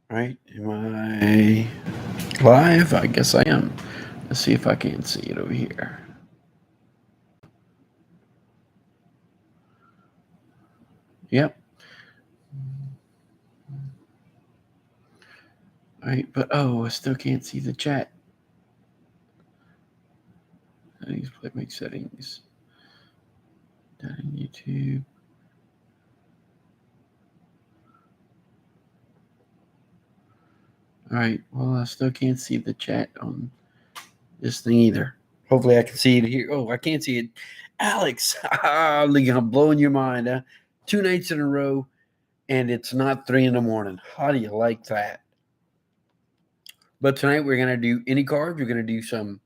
Right? Am I live? I guess I am. Let's see if I can see it over here. Yep. All right, but I still can't see the chat. Settings, playback settings. Down in YouTube. All right. Well, I still can't see the chat on this thing either. Hopefully, I can see it here. Oh, I can't see it. Alex, I'm blowing your mind. Huh? 2 nights in a row, and it's not 3 in the morning. How do you like that? But tonight we're gonna do any cars. We're gonna do some.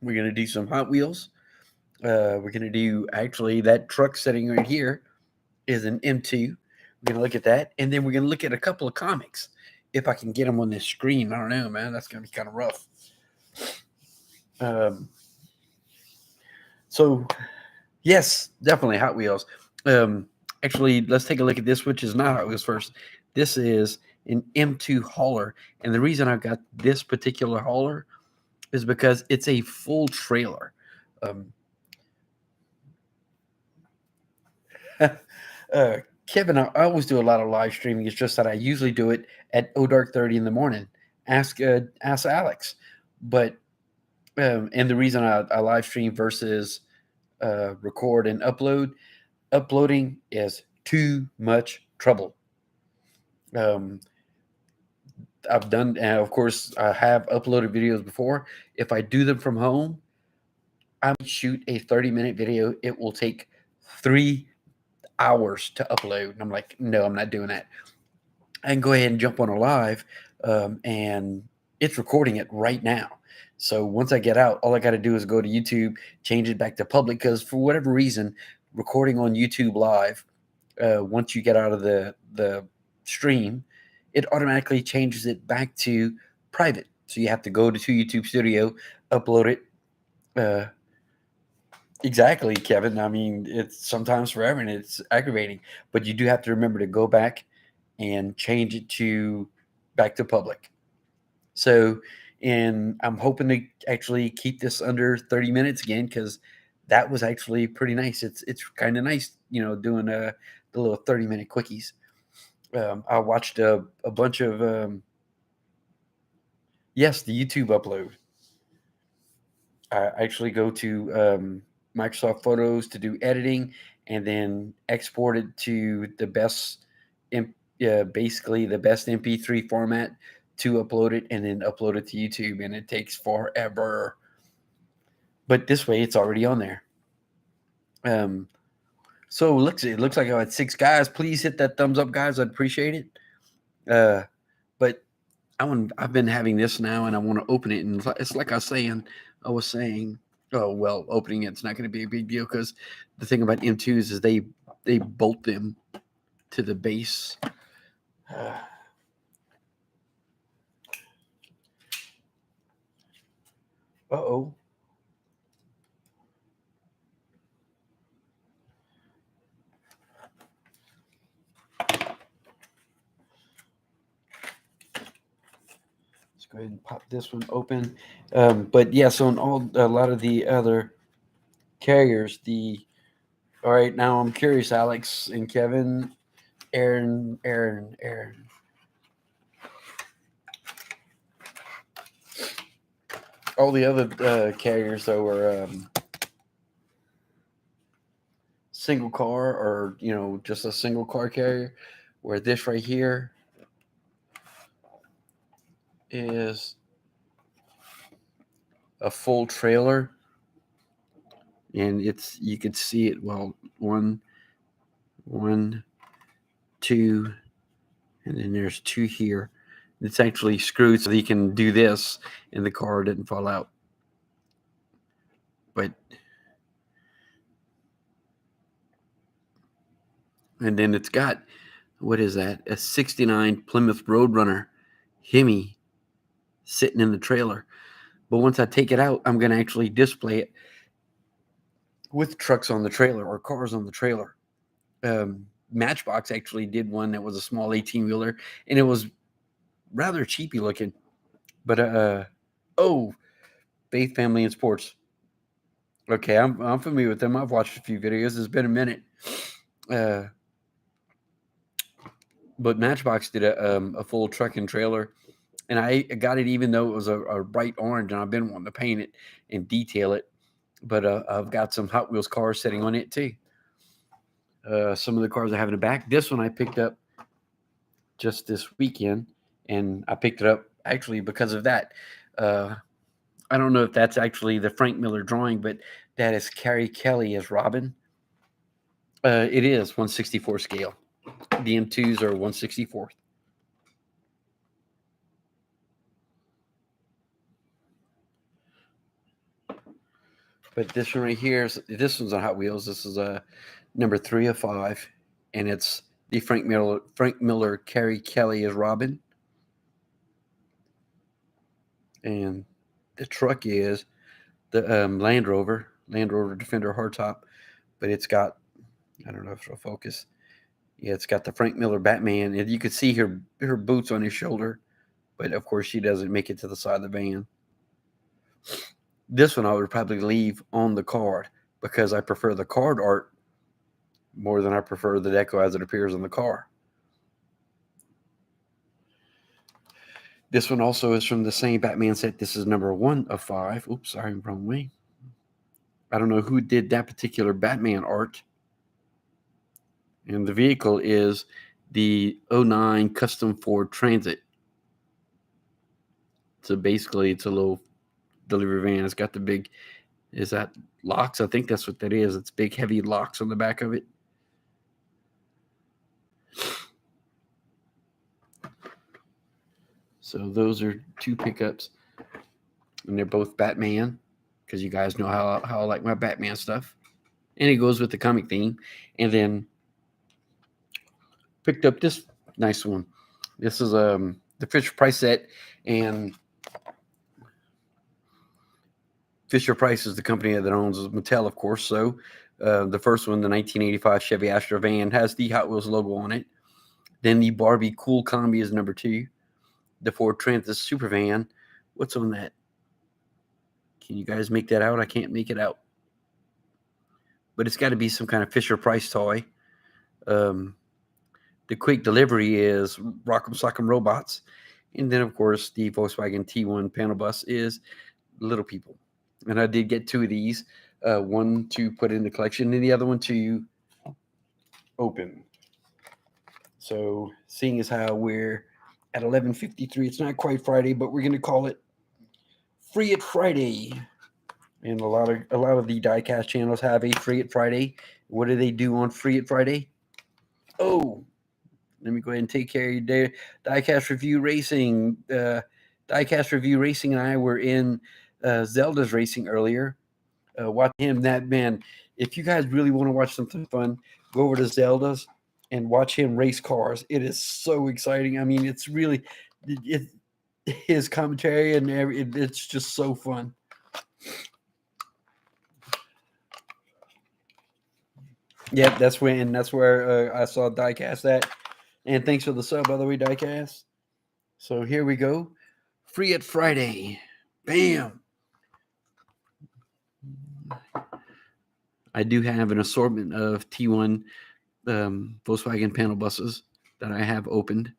We're gonna do some Hot Wheels. We're gonna do actually that truck sitting right here is an M2. We're gonna look at that, and then we're gonna look at a couple of comics. If I can get them on this screen, I don't know, man. That's gonna be kind of rough. Um, so yes, definitely Hot Wheels. Actually, let's take a look at this, which is not Hot Wheels first. This is an M2 hauler, and the reason I've got this particular hauler is because it's a full trailer. Um, uh, Kevin, I always do a lot of live streaming. It's just that I usually do it at dark 30 in the morning. Ask Alex. But and the reason I live stream versus record and uploading is too much trouble. Um, I've done, and of course, I have uploaded videos before. If I do them from home, I shoot a 30-minute video. It will take 3 hours to upload. And I'm like, no, I'm not doing that. I can go ahead and jump on a live, and it's recording it right now. So once I get out, all I got to do is go to YouTube, change it back to public, because for whatever reason, recording on YouTube Live, once you get out of the stream, it automatically changes it back to private. So you have to go to YouTube Studio, upload it. Uh, exactly, Kevin. I mean, it's sometimes forever and it's aggravating, but you do have to remember to go back and change it to back to public. So, and I'm hoping to actually keep this under 30 minutes again because that was actually pretty nice. It's kind of nice, doing the little 30-minute quickies. I watched a bunch of yes, the YouTube upload. I actually go to Microsoft Photos to do editing, and then export it to the best, basically the best MP3 format to upload it, and then upload it to YouTube, and it takes forever. But this way, it's already on there. Um, so it looks like I had 6 guys. Please hit that thumbs up, guys. I'd appreciate it. But I've been having this now, and I want to open it, and it's like I was saying. Oh well, opening it's not going to be a big deal because the thing about M2s is they bolt them to the base. Oh. Let's go ahead and pop this one open. But yeah, so on a lot of the other carriers, all right, now I'm curious, Alex and Kevin, Aaron. All the other carriers though were single car or just a single car carrier, where this right here is a full trailer, and you could see it. Well, one, two, and then there's 2 here. It's actually screwed so that you can do this and the car didn't fall out. But and then it's got, what is that? A 69 Plymouth Roadrunner Hemi sitting in the trailer. But once I take it out, I'm going to actually display it with trucks on the trailer or cars on the trailer. Matchbox actually did one that was a small 18-wheeler, and it was rather cheapy looking. But oh, Faith, Family, and Sports. Okay, I'm familiar with them. I've watched a few videos. It's been a minute. Uh, but Matchbox did a full truck and trailer, and I got it even though it was a bright orange, and I've been wanting to paint it and detail it. But I've got some Hot Wheels cars sitting on it too. Some of the cars I have in the back. This one I picked up just this weekend, and I picked it up actually because of that. Uh, I don't know if that's actually the Frank Miller drawing, but that is Carrie Kelly as Robin. It is 164 scale. The M2s are 164th. But this one right here, this one's on Hot Wheels. This is a number 3 of 5, and it's the Frank Miller, Carrie Kelly as Robin, and the truck is the Land Rover Defender hardtop, but it's got, I don't know if it'll focus. Yeah, it's got the Frank Miller Batman, and you could see her boots on his shoulder, but of course she doesn't make it to the side of the van. This one I would probably leave on the card because I prefer the card art more than I prefer the deco as it appears on the car. This one also is from the same Batman set. This is number 1 of 5. Oops, sorry, wrong way. I don't know who did that particular Batman art. And the vehicle is the 09 Custom Ford Transit. So basically, it's a little delivery van. It's got the big, is that locks? I think that's what that is. It's big, heavy locks on the back of it. So those are 2 pickups, and they're both Batman, because you guys know how I like my Batman stuff. And it goes with the comic theme. And then picked up this nice one. This is the Fisher Price set, and Fisher Price is the company that owns Mattel, of course. So the first one, the 1985 Chevy Astra van, has the Hot Wheels logo on it. Then the Barbie Cool Combi is number 2. The Ford Transit Super Van. What's on that? Can you guys make that out? I can't make it out. But it's got to be some kind of Fisher Price toy. The Quick Delivery is Rock'em Sock'em Robots. And then, of course, the Volkswagen T1 panel bus is Little People. And I did get 2 of these. One to put in the collection and the other one to open. So seeing as how we're at 11:53, it's not quite Friday, but we're going to call it Free It Friday. And a lot of the diecast channels have a Free It Friday. What do they do on Free It Friday? Oh, let me go ahead and take care of your day. Diecast Review Racing. Diecast Review Racing and I were in Zelda's racing earlier. Watch him, that man. If you guys really want to watch something fun, go over to Zelda's and watch him race cars. It is so exciting. I mean, it's really his commentary and it's just so fun. Yeah, that's where I saw Diecast at. And thanks for the sub, by the way, Diecast. So here we go. Free It Friday. Bam. I do have an assortment of T1 Volkswagen panel buses that I have opened.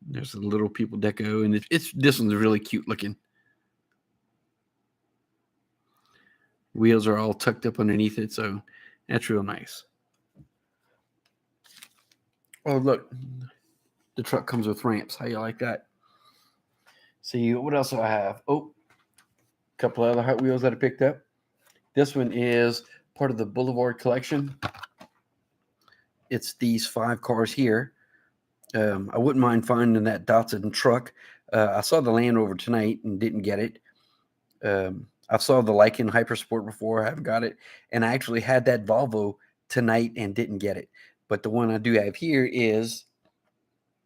There's a Little People deco, and this one's really cute looking. Wheels are all tucked up underneath it, so that's real nice. Oh, look. The truck comes with ramps. How you like that? See, what else do I have? Oh, a couple of other Hot Wheels that I picked up. This one is part of the Boulevard collection. It's these 5 cars here. I wouldn't mind finding that Datsun truck. I saw the Land Rover tonight and didn't get it. I saw the Lycan Hypersport before. I haven't got it. And I actually had that Volvo tonight and didn't get it. But the one I do have here is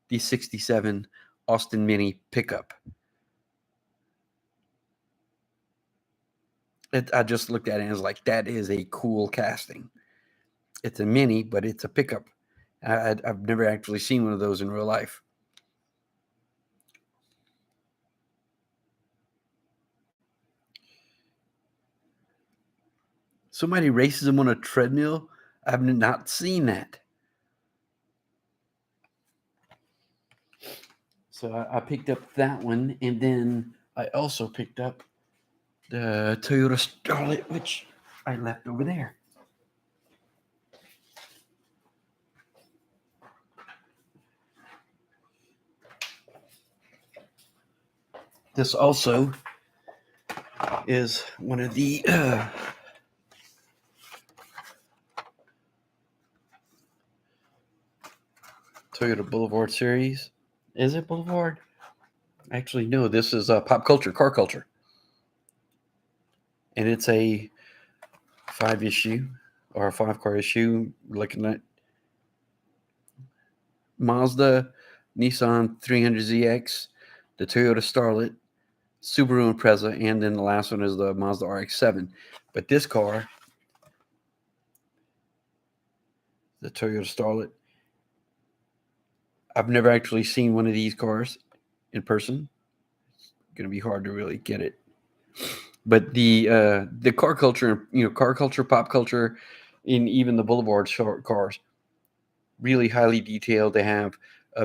the 67 Austin Mini pickup. I just looked at it and was like, that is a cool casting. It's a Mini, but it's a pickup. I've never actually seen one of those in real life. somebody races them on a treadmill. I've not seen that. So I picked up that one, and then I also picked up the Toyota Starlet, which I left over there. This also is one of the Toyota Boulevard series. Is it Boulevard? Actually, no. This is Pop Culture, Car Culture, and it's a 5-issue or a 5-car issue. Looking at Mazda, Nissan 300ZX, the Toyota Starlet, Subaru Impreza, and then the last one is the Mazda RX-7. But this car, the Toyota Starlet, I've never actually seen one of these cars in person. It's going to be hard to really get it. But the car culture, car culture, pop culture, in even the Boulevard short cars, really highly detailed. They have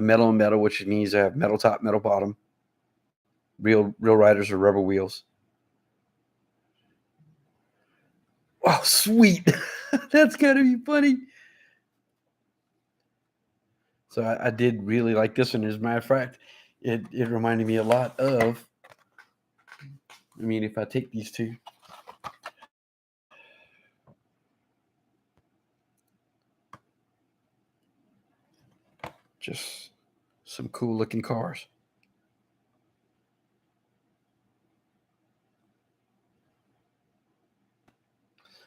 metal on metal, which means they have metal top, metal bottom. Real riders are rubber wheels. Oh, sweet! That's gotta be funny. So I did really like this one. As a matter of fact, it reminded me a lot of. I mean, if I take these two, just some cool looking cars.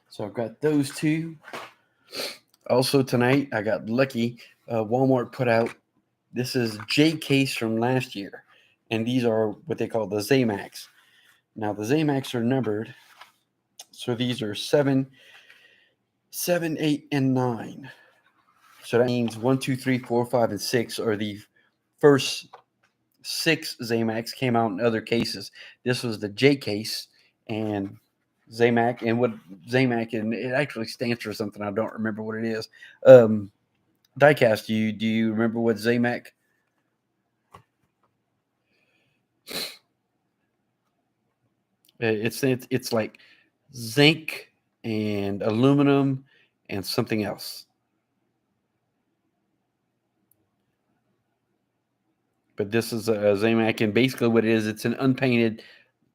So I've got those two. Also tonight, I got lucky. Walmart put out, this is J case from last year, and these are what they call the Zamax. Now the Zamax are numbered, so these are 7, 8, and 9. So that means 1, 2, 3, 4, 5, and 6 are the first 6 Zamax came out in other cases. This was the J case, and Zamac, and what Zamac, and it actually stands for something. I don't remember what it is. Diecast, do you remember what Zamac? It's like zinc and aluminum and something else. But this is a Zamac, and basically what it is, it's an unpainted,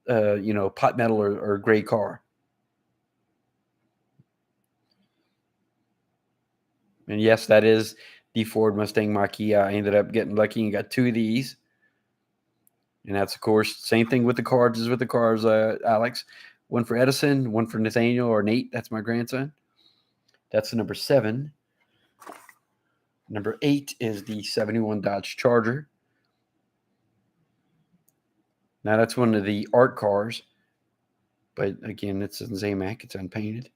pot metal or gray car. And yes, that is the Ford Mustang Mach-E. I ended up getting lucky and got 2 of these. And that's, of course, same thing with the cards as with the cars, Alex. One for Edison, one for Nathaniel or Nate. That's my grandson. That's the number 7. Number 8 is the 71 Dodge Charger. Now, that's one of the art cars. But, again, it's in Zamac. It's unpainted.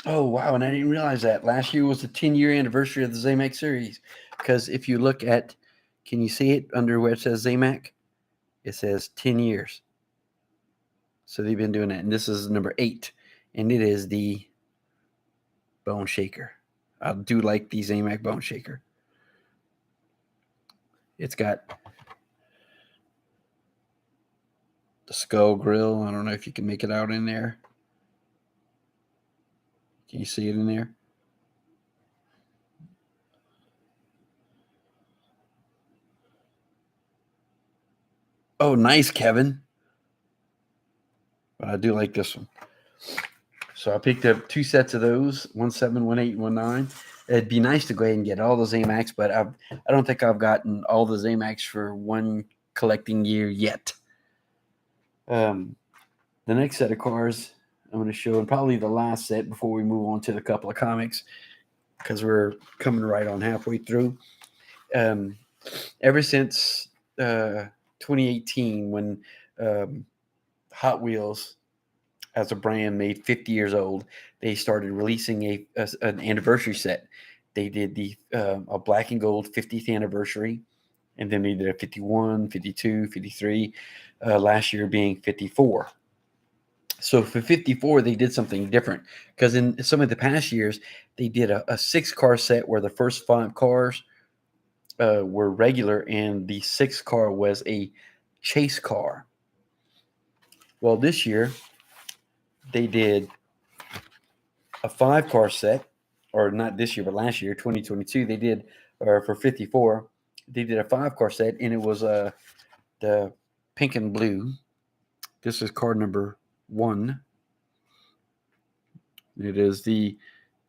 Oh, wow, and I didn't realize that. Last year was the 10-year anniversary of the Zamac series. Because if you look at, can you see it under where it says Zamac? It says 10 years. So they've been doing that. And this is number 8. And it is the Bone Shaker. I do like the Zamac Bone Shaker. It's got the skull grill. I don't know if you can make it out in there. Can you see it in there? Oh, nice, Kevin. But I do like this one. So I picked up 2 sets of those, 1.7, 1.8, 1.9. It'd be nice to go ahead and get all the Zamacs, but I don't think I've gotten all the Zamacs for one collecting year yet. The next set of cars I'm going to show, and probably the last set before we move on to the couple of comics, because we're coming right on halfway through. Ever since 2018, when Hot Wheels as a brand made 50 years old, they started releasing an anniversary set. They did the a black and gold 50th anniversary, And then they did a 51, 52, 53, last year being 54. So for 54, they did something different because in some of the past years, they did a 6 car set where the first 5 cars were regular and the 6th car was a chase car. Well, this year, they did a 5 car set, or not this year, but last year, 2022, they did, or for 54, they did a 5 car set and it was the pink and blue. This is car number 1. It is the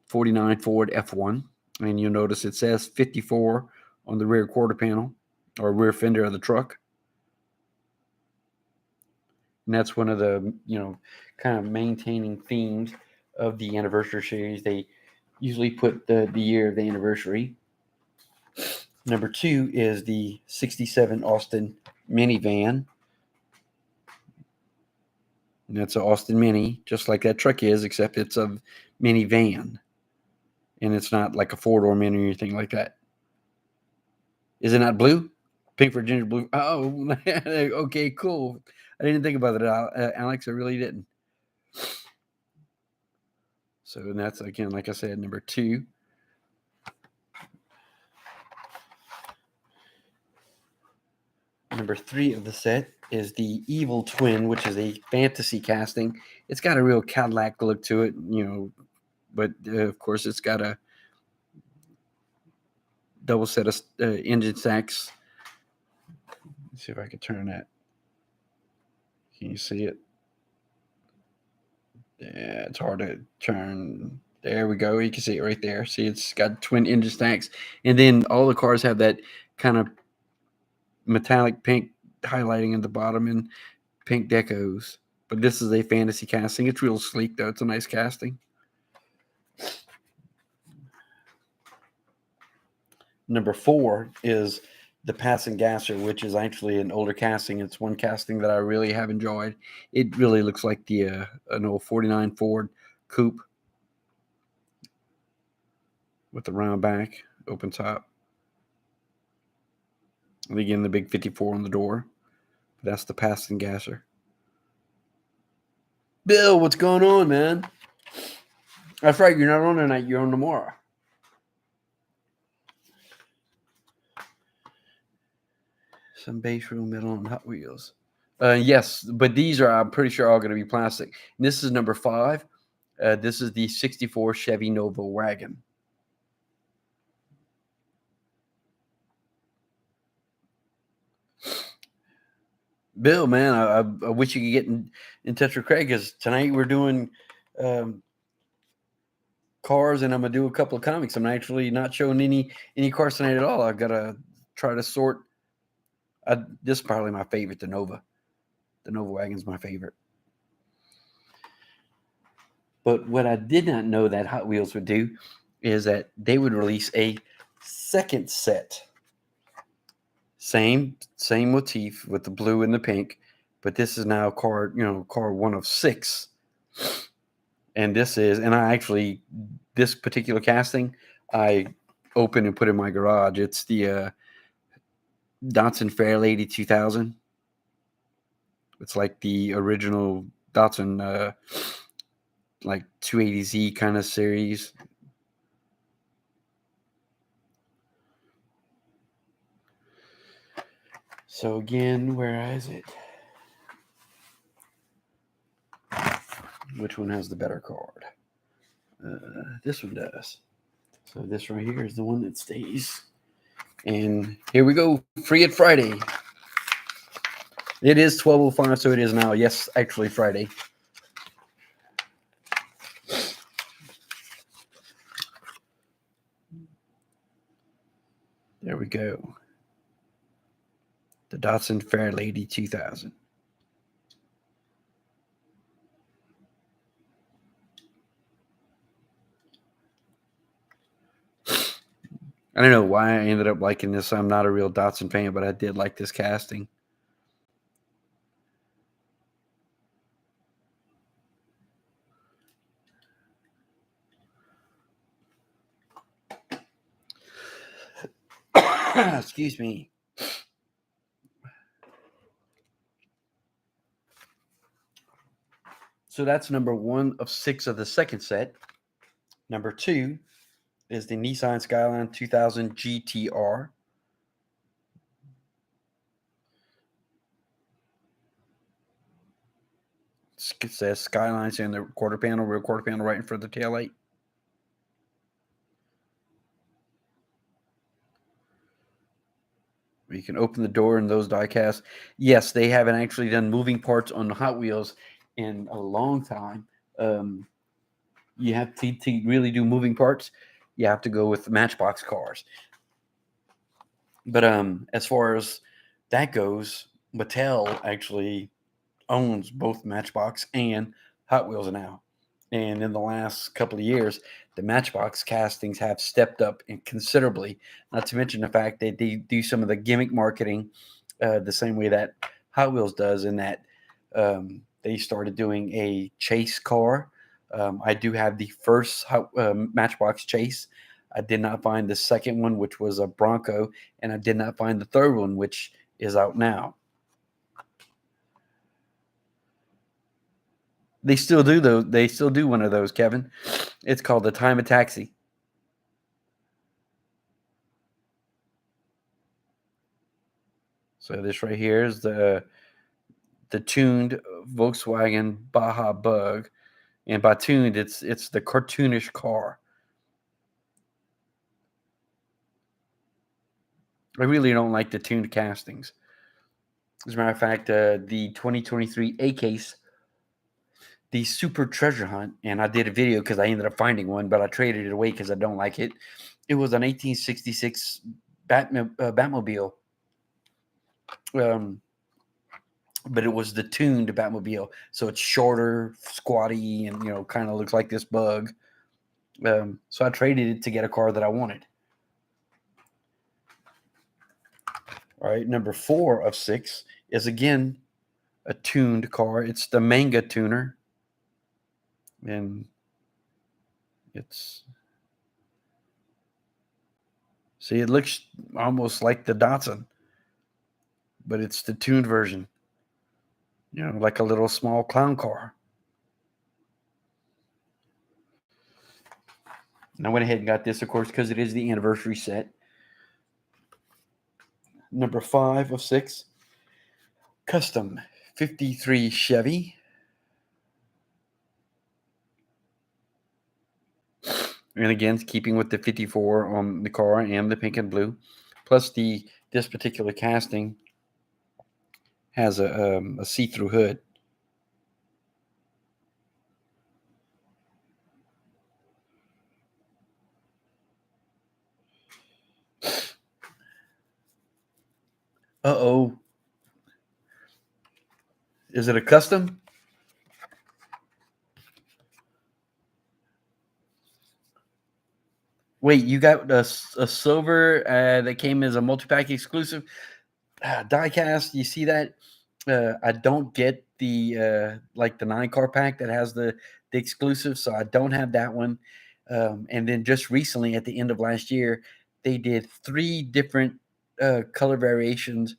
49 Ford F1. And you'll notice it says 54 on the rear quarter panel or rear fender of the truck. And that's one of the, kind of maintaining themes of the anniversary series. They usually put the year of the anniversary. Number 2 is the 67 Austin minivan. And that's an Austin Mini, just like that truck is, except it's a minivan. And it's not like a 4-door Mini or anything like that. Is it not blue? Pink for ginger blue. Oh, okay, cool. I didn't think about it, Alex. I really didn't. So that's, again, like I said, number 2. Number 3 of the set is the Evil Twin, which is a fantasy casting. It's got a real Cadillac look to it, but of course it's got a double set of engine stacks. Let's see if I can turn that. Can you see it? Yeah, it's hard to turn. There we go. You can see it right there. See, it's got twin engine stacks. And then all the cars have that kind of metallic pink highlighting in the bottom and pink decos. But this is a fantasy casting. It's real sleek, though. It's a nice casting. Number 4 is the Pass and Gasser, which is actually an older casting. It's one casting that I really have enjoyed. It really looks like the an old 49 Ford Coupe with the round back, open top. And again, the big 54 on the door. That's the Pass and Gasser. Bill, what's going on, man? That's right. You're not on tonight. You're on tomorrow. Some base room metal on Hot Wheels. Yes, but these are, I'm pretty sure, all going to be plastic. And this is number 5. This is the 64 Chevy Nova wagon. Bill, man, I wish you could get in touch with Craig because tonight we're doing cars and I'm going to do a couple of comics. I'm actually not showing any cars tonight at all. I've got to try to sort. This is probably my favorite, the Nova. The Nova wagon's my favorite. But what I did not know that Hot Wheels would do is that they would release a second set. Same motif with the blue and the pink, but this is now car 1 of 6. And this particular casting, I opened and put in my garage. It's the Datsun Fairlady 2000. It's like the original Datsun, like 280Z kind of series. So again, where is it? Which one has the better card? This one does. So this right here is the one that stays. And here we go. Free it Friday. It is 12:05, so it is now. Yes, actually Friday. There we go. The Datsun Fairlady 2000. I don't know why I ended up liking this. I'm not a real Datsun fan, but I did like this casting. Excuse me. So that's number 1 of 6 of the second set. Number 2 is the Nissan Skyline 2000 GTR. It says Skylines in the quarter panel, rear quarter panel right in front of the taillight. You can open the door in those die casts. Yes, they haven't actually done moving parts on the Hot Wheels in a long time. You have to really do moving parts. You have to go with the Matchbox cars. But as far as that goes, Mattel actually owns both Matchbox and Hot Wheels now. And in the last couple of years, the Matchbox castings have stepped up considerably. Not to mention the fact that they do some of the gimmick marketing the same way that Hot Wheels does, in that they started doing a chase car. I do have the first Matchbox chase. I did not find the second one, which was a Bronco, and I did not find the third one, which is out now. They still do those. They still do one of those, Kevin. It's called the Time of Taxi. So this right here is the tuned Volkswagen Baja Bug, and by tuned, it's the cartoonish car. I really don't like the tuned castings. As a matter of fact, the 2023 A case, the Super Treasure Hunt, and I did a video because I ended up finding one, but I traded it away because I don't like it. It was an 1866 Batmobile. But it was the tuned Batmobile, so it's shorter, squatty, and kind of looks like this bug. So I traded it to get a car that I wanted. All right, number 4 of 6 is again a tuned car. It's the Manga Tuner, and it looks almost like the Datsun, but it's the tuned version. Like a little small clown car. And I went ahead and got this, of course, because it is the anniversary set. Number 5 of 6, custom 53 Chevy. And again, keeping with the 54 on the car and the pink and blue. Plus, this particular casting has a see-through hood. Uh-oh. Is it a custom? Wait, you got a silver that came as a multi-pack exclusive die cast? You see that? I don't get the like the 9-car pack that has the exclusive, so I don't have that one. And then just recently, at the end of last year, they did 3 different color variations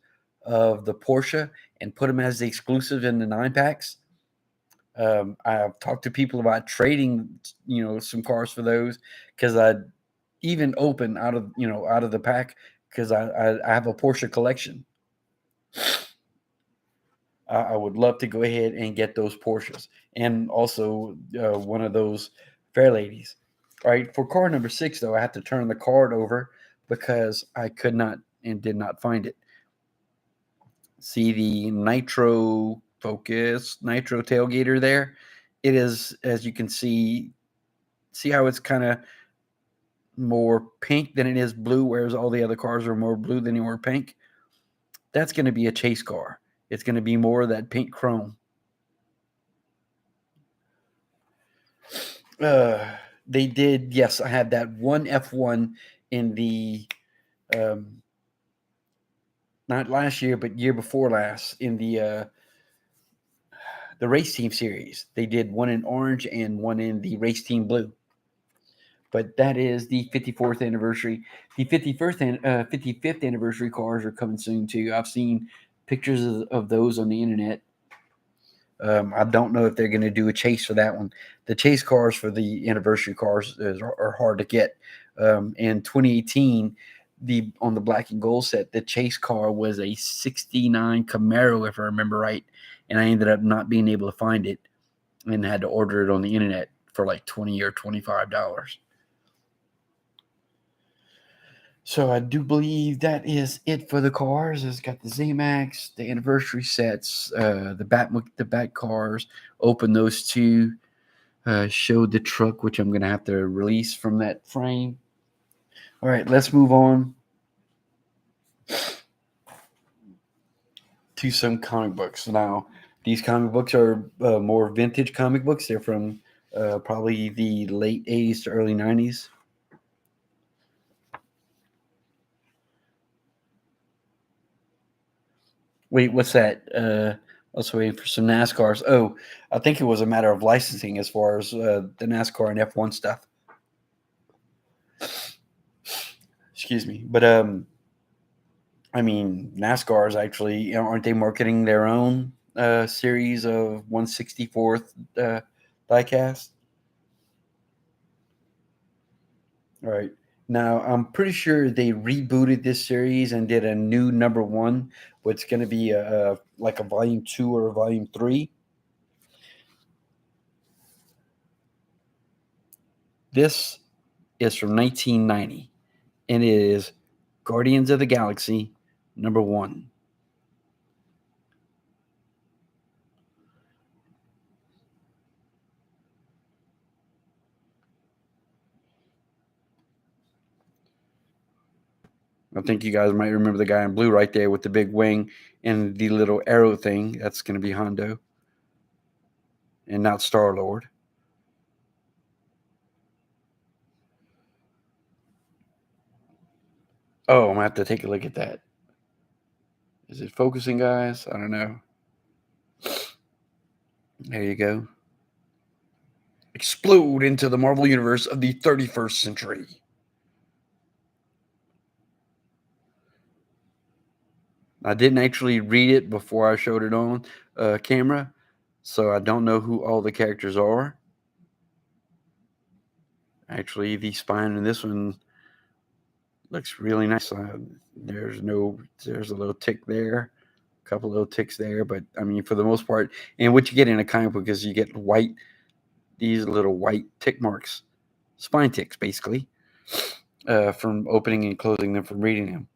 of the Porsche and put them as the exclusive in the 9 packs. I've talked to people about trading, some cars for those, because I even open out of the pack, because I have a Porsche collection. I would love to go ahead and get those Porsches, and also one of those Fair Ladies. All right, for car number 6, though, I have to turn the card over because I could not and did not find it. See the Nitro tailgater there? It is, as you can see how it's kind of more pink than it is blue, whereas all the other cars are more blue than they were pink. That's going to be a chase car. It's going to be more of that pink chrome. They did, yes, I had that one F1 in the not last year, but year before last, in the race team series. They did one in orange and one in the race team blue. But that is the 54th anniversary. The 55th anniversary cars are coming soon too. I've seen pictures of those on the internet. I don't know if they're going to do a chase for that one. The chase cars for the anniversary cars are hard to get. In 2018, on the black and gold set, the chase car was a '69 Camaro, if I remember right, and I ended up not being able to find it and had to order it on the internet for like $20 or $25. So I do believe that is it for the cars. It's got the Z-Max, the anniversary sets, the Bat cars. Open those two. Showed the truck, which I'm gonna have to release from that frame. All right, let's move on to some comic books. Now, these comic books are more vintage comic books. They're from probably the late '80s to early '90s. Wait, what's that? Let's wait for some NASCARs. Oh, I think it was a matter of licensing as far as the NASCAR and F1 stuff. Excuse me, but I mean, NASCAR is actually, aren't they marketing their own series of 164th diecast? All right. Now, I'm pretty sure they rebooted this series and did a new number one, what's going to be like a volume two or a volume three. This is from 1990, and it is Guardians of the Galaxy number one. I think you guys might remember the guy in blue right there with the big wing and the little arrow thing. That's going to be Hondo and not Star Lord. Oh, I'm going to have to take a look at that. Is it focusing, guys? I don't know. There you go. Explode into the Marvel Universe of the 31st century. I didn't actually read it before I showed it on camera, so I don't know who all the characters are. Actually, the spine in this one looks really nice. There's a little tick there, a couple little ticks there, but I mean, for the most part, and what you get in a comic book is you get these little white tick marks, spine ticks, basically, from opening and closing them from reading them.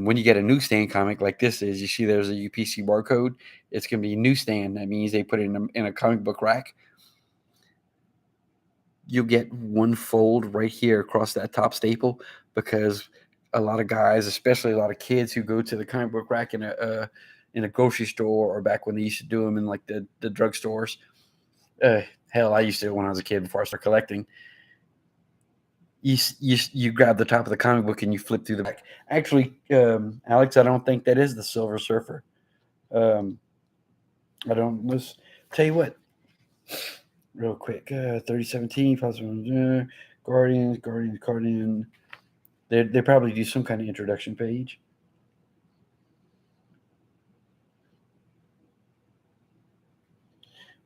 When you get a newsstand comic like this is, you see there's a UPC barcode. It's going to be newsstand. That means they put it in a comic book rack. You'll get one fold right here across that top staple because a lot of guys, especially a lot of kids who go to the comic book rack in a grocery store or back when they used to do them in like the drugstores. Hell, I used to when I was a kid before I started collecting. You grab the top of the comic book and you flip through the back. Actually, Alex, I don't think that is the Silver Surfer. I don't. Let's tell you what. Real quick, 3017, Guardian. They probably do some kind of introduction page.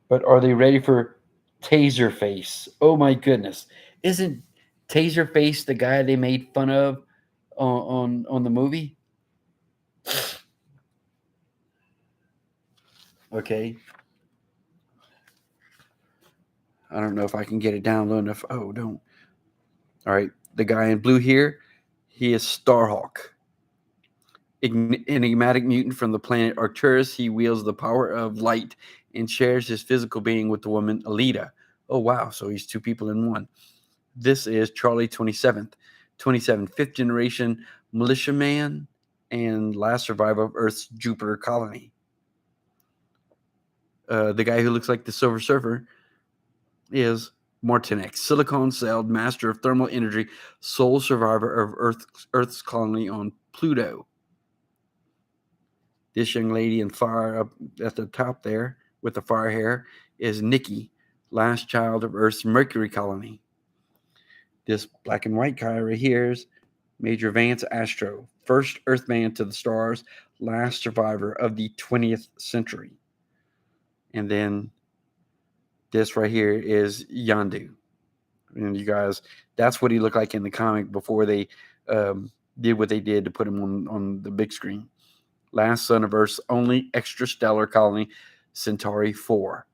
But are they ready for Taserface? Oh my goodness! Isn't Taserface the guy they made fun of on the movie? Okay. I don't know if I can get it down low enough. Oh, don't. All right. The guy in blue here, he is Starhawk. Enigmatic mutant from the planet Arcturus, he wields the power of light and shares his physical being with the woman Alita. Oh, wow. So he's two people in one. This is Charlie 27, fifth generation militiaman and last survivor of Earth's Jupiter colony. The guy who looks like the Silver Surfer is Martinex, silicon-celled master of thermal energy, sole survivor of Earth's colony on Pluto. This young lady in fire up at the top there with the fire hair is Nikki, last child of Earth's Mercury colony. This black and white guy right here is Major Vance Astro, first Earthman to the stars, last survivor of the 20th century. And then this right here is Yandu. And you guys, that's what he looked like in the comic before they did what they did to put him on the big screen. Last son of Earth's only extrastellar colony, Centauri 4.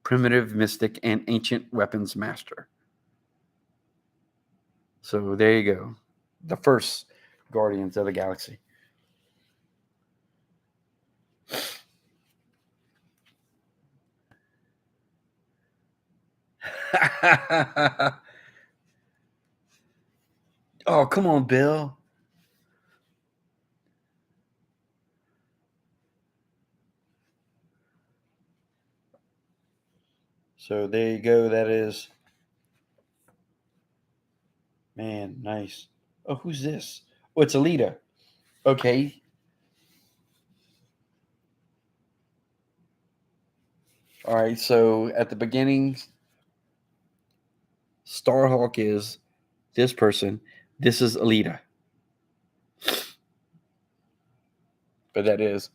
Primitive mystic and ancient weapons master. So there you go. The first Guardians of the Galaxy. Oh, come on, Bill. So there you go. That is, man, nice. Oh, who's this? Oh, it's Alita. Okay. All right. So at the beginning, Starhawk is this person. This is Alita. But that is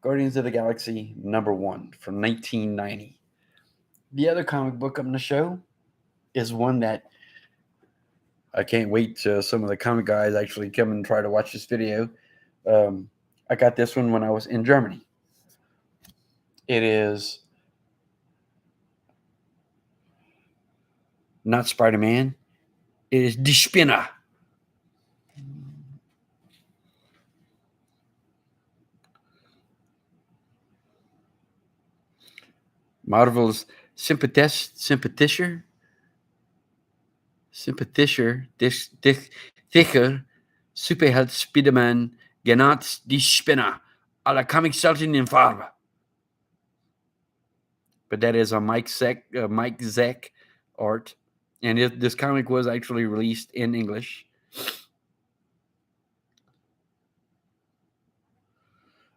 Guardians of the Galaxy #1 from 1990. The other comic book I'm going to show is one that I can't wait to some of the comic guys actually come and try to watch this video. I got this one when I was in Germany. It is not Spider-Man. It is Die Spinner. Marvel's Sympathischer, Dicker, Superheld Spiderman, genannt Die Spinner, aller Comichelden in Farbe. But that is a Mike Zeck art. And this comic was actually released in English.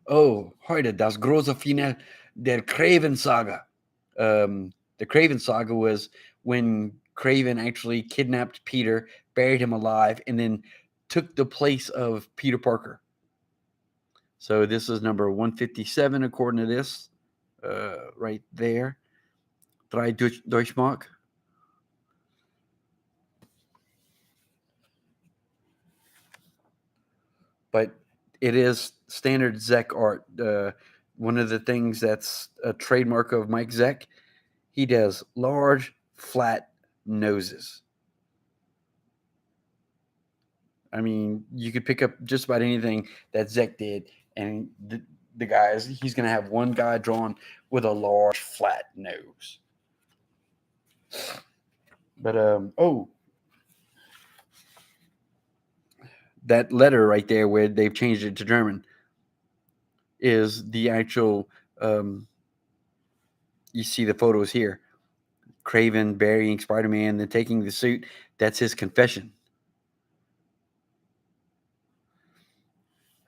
Oh, heute das große Finale der Craven Saga. The Craven Saga was when Craven actually kidnapped Peter, buried him alive, and then took the place of Peter Parker. So this is number 157 according to this, right there. Drei Deutschmark. But it is standard Zeck art. One of the things that's a trademark of Mike Zeck, he does large, flat noses. I mean, you could pick up just about anything that Zeck did, and the guys, he's going to have one guy drawn with a large, flat nose. But, that letter right there where they've changed it to German is the actual, you see the photos here. Craven burying Spider-Man, then taking the suit. That's his confession.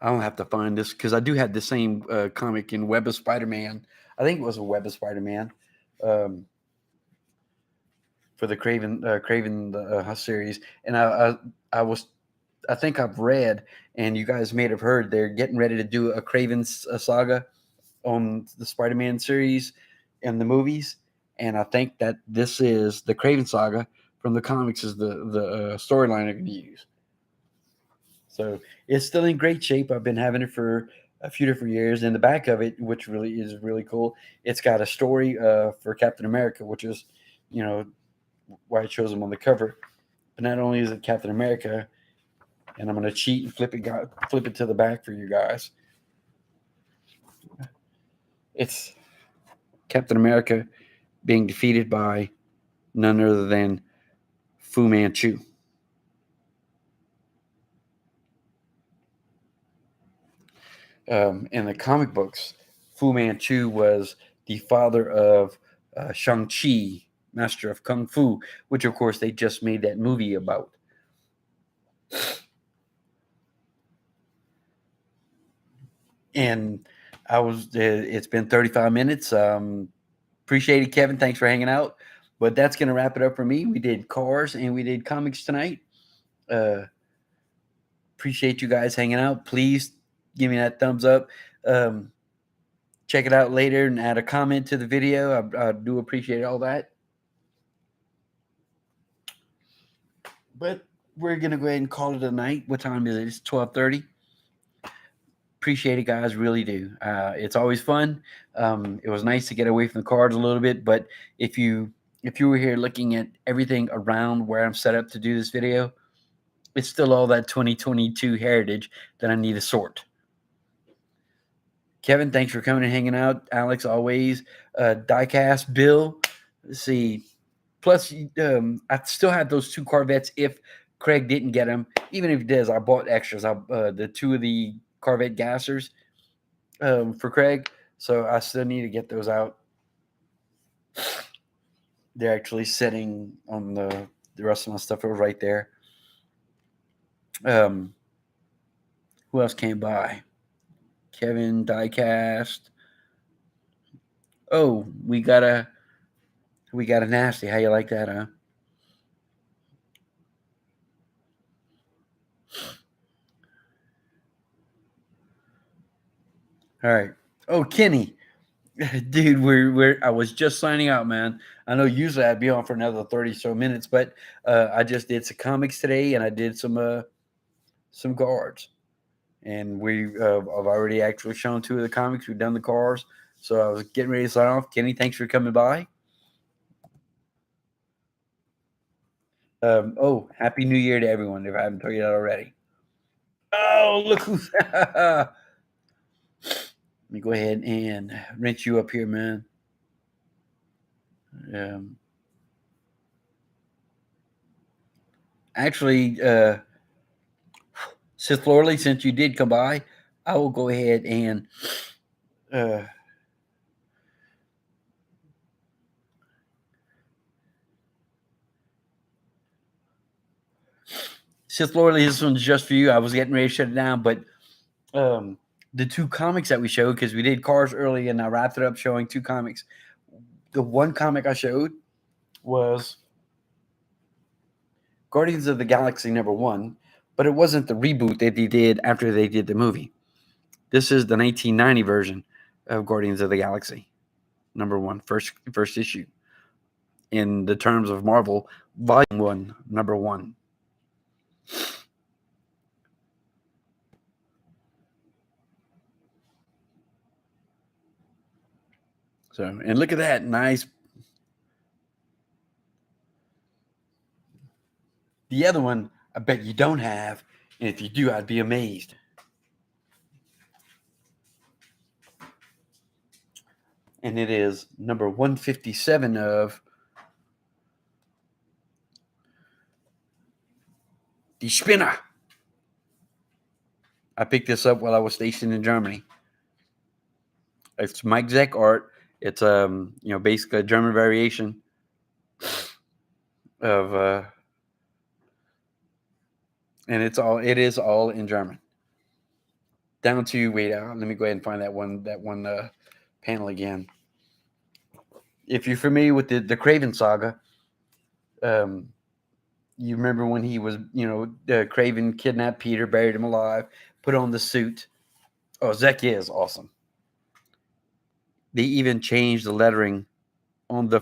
I don't have to find this because I do have the same comic in Web of Spider-Man. I think it was a Web of Spider-Man for the Craven series, and I think I've read, and you guys may have heard they're getting ready to do a Craven saga on the Spider-Man series and the movies, and I think that this is the Craven saga from the comics is the storyline they're going to use. So it's still in great shape. I've been having it for a few different years. In the back of it, which really is really cool, it's got a story for Captain America, which is, why I chose him on the cover. But not only is it Captain America, and I'm going to cheat and flip it to the back for you guys. It's Captain America being defeated by none other than Fu Manchu. In the comic books, Fu Manchu was the father of Shang-Chi, Master of Kung Fu, which, of course, they just made that movie about. And it's been 35 minutes. Appreciate it, Kevin. Thanks for hanging out. But that's going to wrap it up for me. We did cars and we did comics tonight. Appreciate you guys hanging out. Please give me that thumbs up. check it out later and add a comment to the video. I do appreciate all that. But we're gonna go ahead and call it a night. What time is it? It's 12:30. Appreciate it, guys. Really do. It's always fun. It was nice to get away from the cards a little bit, but if you if you were here looking at everything around where I'm set up to do this video, it's still all that 2022 heritage that I need to sort. Kevin, thanks for coming and hanging out. Alex, always. Diecast, Bill. Let's see. Plus, I still have those two Corvettes if Craig didn't get them. Even if he does, I bought extras. The two of the Corvette gassers for Craig. So I still need to get those out. They're actually sitting on the rest of my stuff over right there. Who else came by? Kevin, Diecast. Oh, we got a nasty. How you like that, huh? All right. Oh, Kenny, dude, we're. I was just signing out, man. I know usually I'd be on for another 30 so minutes, but I just did some comics today, and I did some cards, and I've already actually shown two of the comics. We've done the cards, so I was getting ready to sign off. Kenny, thanks for coming by. Oh, happy New Year to everyone! If I haven't told you that already. Oh, look who's. Let me go ahead and rinse you up here, man. Um, actually, Sith Lorley, since you did come by, I will go ahead and uh, Sith Lorley, this one's just for you. I was getting ready to shut it down, but um, the two comics that we showed, because we did Cars early and I wrapped it up showing two comics. The one comic I showed was Guardians of the Galaxy #1, but it wasn't the reboot that they did after they did the movie. This is the 1990 version of Guardians of the Galaxy #1, first issue. In the terms of Marvel, Volume 1, #1. So, and look at that nice. The other one, I bet you don't have, and if you do, I'd be amazed. And it is number 157 of Die Spinner. I picked this up while I was stationed in Germany. It's Mike Zeck art. It's basically a German variation of and it is all in German. Down to wait out. Let me go ahead and find that one panel again. If you're familiar with the Craven saga, you remember when he was, Craven kidnapped Peter, buried him alive, put on the suit. Oh, Zeck is awesome. They even changed the lettering on the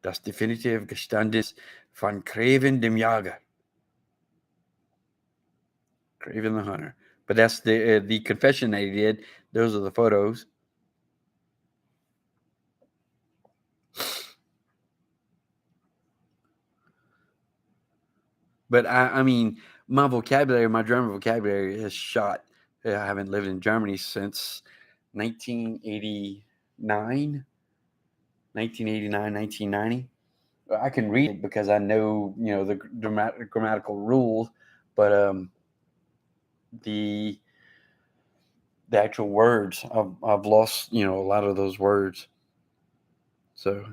Das definitive Geständnis von Craven dem Jager. Craven the Hunter. But that's the confession that he did. Those are the photos. But I mean, my German vocabulary is shot. I haven't lived in Germany since 1989, 1990. I can read it because I know, the grammatical rules, but the actual words, I've lost, a lot of those words. So,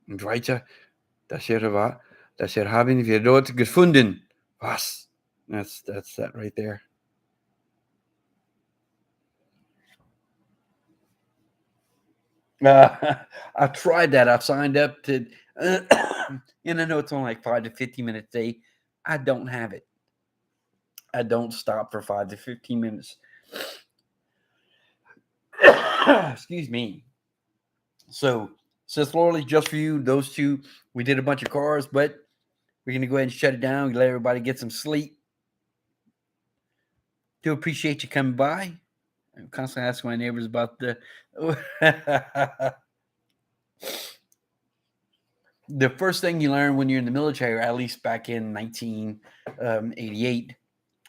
und weiter, das haben wir dort gefunden. Was? That's that right there. I tried that. I've signed up to, and I know it's only like 5 to 15 minutes a day, I don't have it. I don't stop for 5 to 15 minutes. Excuse me. So, since Lorley, just for you, those two, we did a bunch of cars, but we're going to go ahead and shut it down, let everybody get some sleep. Do appreciate you coming by. I'm constantly asking my neighbors about the. The first thing you learn when you're in the military, or at least back in 1988,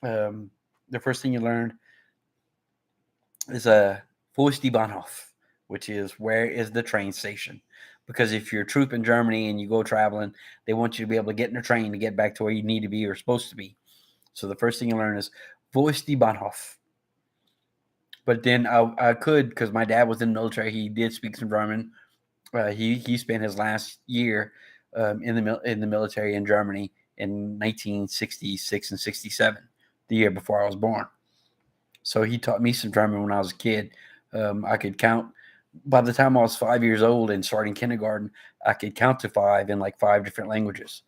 the first thing you learn is a Wo ist die Bahnhof, which is where is the train station. Because if you're a troop in Germany and you go traveling, they want you to be able to get in a train to get back to where you need to be or supposed to be. So the first thing you learn is Wo ist die Bahnhof. But then I could, because my dad was in the military, he did speak some German. He spent his last year in the military in Germany in 1966 and 67, the year before I was born. So he taught me some German when I was a kid. I could count. By the time I was 5 years old and starting kindergarten, I could count to 5 in like 5 different languages.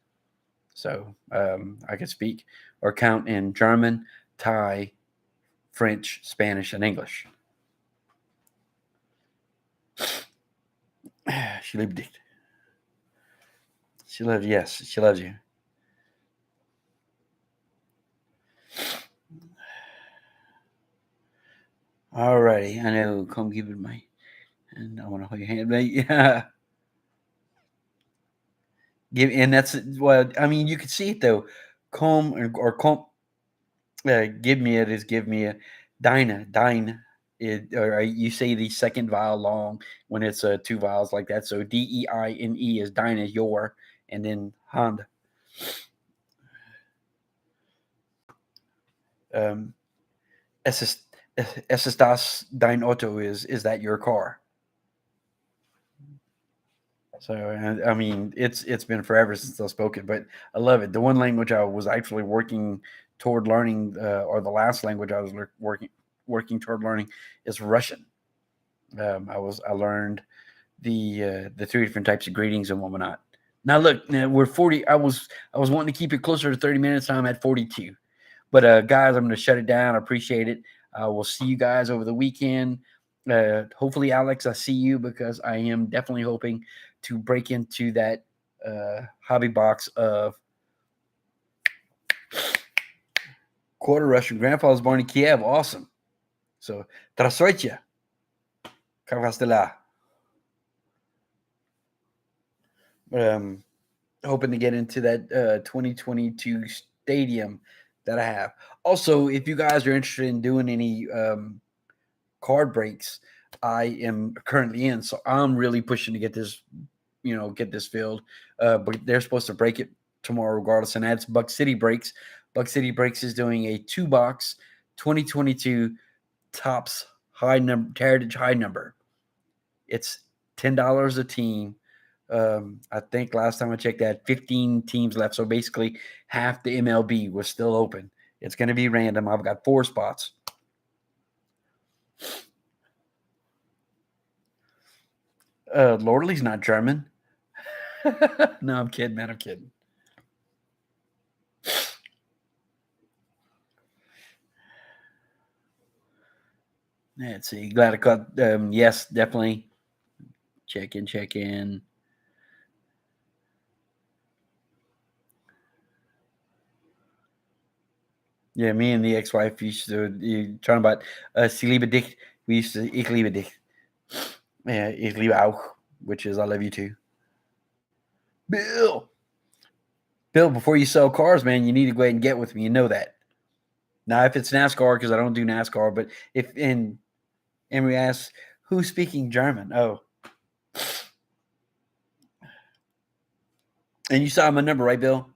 So I could speak or count in German, Thai, French, Spanish, and English. She lived it. She loves, yes, she loves you. All righty. I know. Come give it my, and I want to hold your hand. But yeah. And that's, well, I mean, you can see it though. Come or come, give me it is give me a dine. Or you say the second vowel long when it's 2 vowels like that. So DEINE is dine your, and then hand. Es ist das dein Auto? Is that your car? So I mean, it's been forever since I've spoken, but I love it. The one language I was actually working toward learning, or the last language I was working toward learning, is Russian. I learned the 3 different types of greetings and whatnot. Now look, now we're 40. I was wanting to keep it closer to 30 minutes. Now I'm at 42. But guys, I'm going to shut it down. I appreciate it. We'll see you guys over the weekend. Hopefully, Alex, I see you, because I am definitely hoping to break into that hobby box of quarter Russian. Grandpa was born in Kiev. Awesome. So, Здравствуйте. Как вас дела? Hoping to get into that 2022 stadium that I have. Also, if you guys are interested in doing any card breaks, I am currently in. So I'm really pushing to get this, get this filled. But they're supposed to break it tomorrow regardless. And that's Buck City Breaks. Buck City Breaks is doing a 2-box 2022 Topps Heritage High number. It's $10 a team. I think last time I checked, they had 15 teams left. So basically half the MLB was still open. It's going to be random. I've got 4 spots. Lordley's not German. No, I'm kidding, man. I'm kidding. Let's see. Glad I caught. Yes, definitely. Check in. Yeah, me and the ex-wife used to, you talking about Sie liebe dich. We used to, ich liebe dich. Yeah, ich liebe auch, which is I love you too. Bill, before you sell cars, man, you need to go ahead and get with me. You know that. Now, if it's NASCAR, because I don't do NASCAR, but if Emery asks, who's speaking German? Oh. And you saw my number, right, Bill?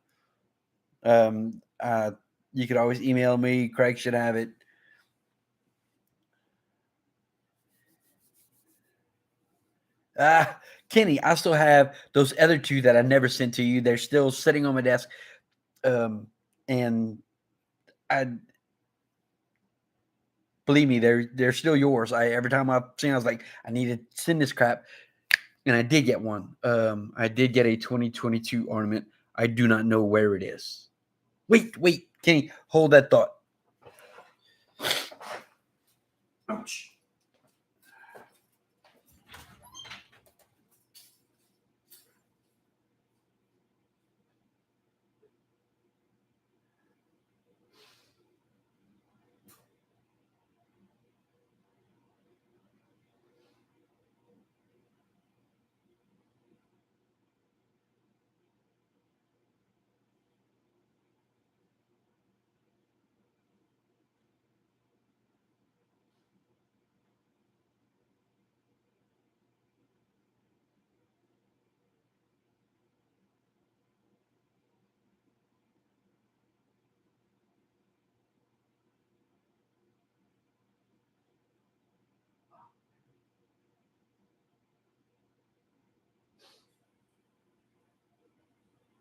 You could always email me. Craig should have it. Kenny, I still have those other 2 that I never sent to you. They're still sitting on my desk. And I believe me, they're still yours. Every time I've seen, I was like, I need to send this crap. And I did get one. I did get a 2022 ornament. I do not know where it is. Wait, Kenny, hold that thought. Ouch.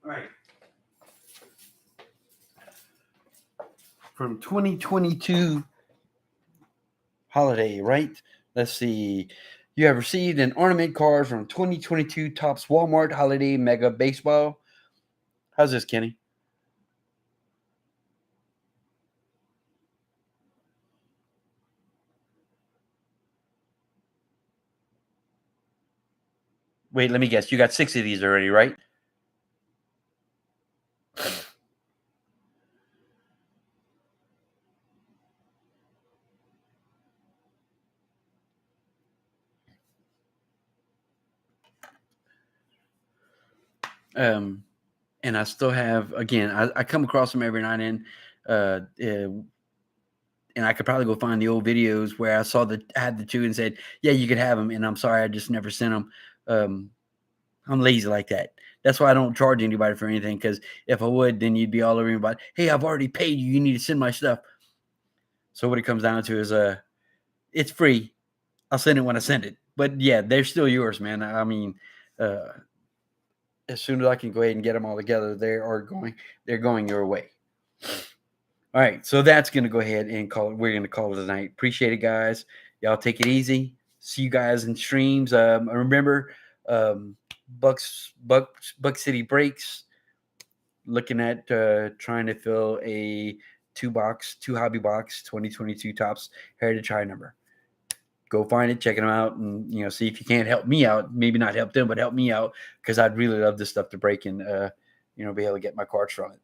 All right. From 2022 holiday, right? Let's see. You have received an ornament card from 2022 Topps Walmart Holiday Mega Baseball. How's this, Kenny? Wait, let me guess. You got 6 of these already, right? Um, and I still have, again, I come across them every now and then. And I could probably go find the old videos where I saw the had the two and said, "Yeah, you could have them." And I'm sorry, I just never sent them. I'm lazy like that. That's why I don't charge anybody for anything. Because if I would, then you'd be all over me about, "Hey, I've already paid you. You need to send my stuff." So what it comes down to is, it's free. I'll send it when I send it. But yeah, they're still yours, man. I mean, uh, as soon as I can go ahead and get them all together, they're going your way. All right, so that's gonna go ahead and call it. We're gonna call it a night. Appreciate it, guys. Y'all take it easy. See you guys in streams. Remember, um, Buck City Breaks. Looking at trying to fill a two hobby box 2022 Topps Heritage High number. Go find it, check them out, and see if you can't help me out. Maybe not help them, but help me out because I'd really love this stuff to break and be able to get my cards from it.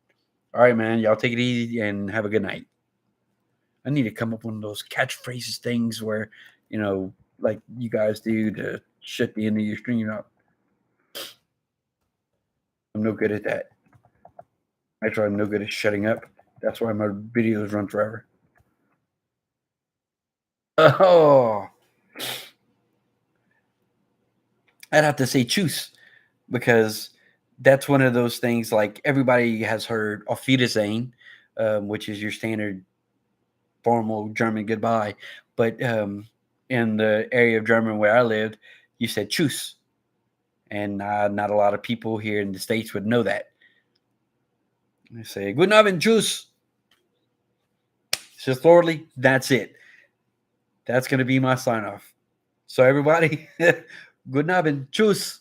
All right, man. Y'all take it easy and have a good night. I need to come up with one of those catchphrases things where, like you guys do to shut the end of your stream up. I'm no good at that. Actually, I'm no good at shutting up. That's why my videos run forever. Oh, I'd have to say choose because that's one of those things like everybody has heard Auf Wiedersehen, which is your standard formal German goodbye. But in the area of German where I lived, you said choose. And not a lot of people here in the States would know that. They say, Guten Abend, choose. Says Lordly, that's it. That's going to be my sign off. So, everybody, Guten Abend, choose.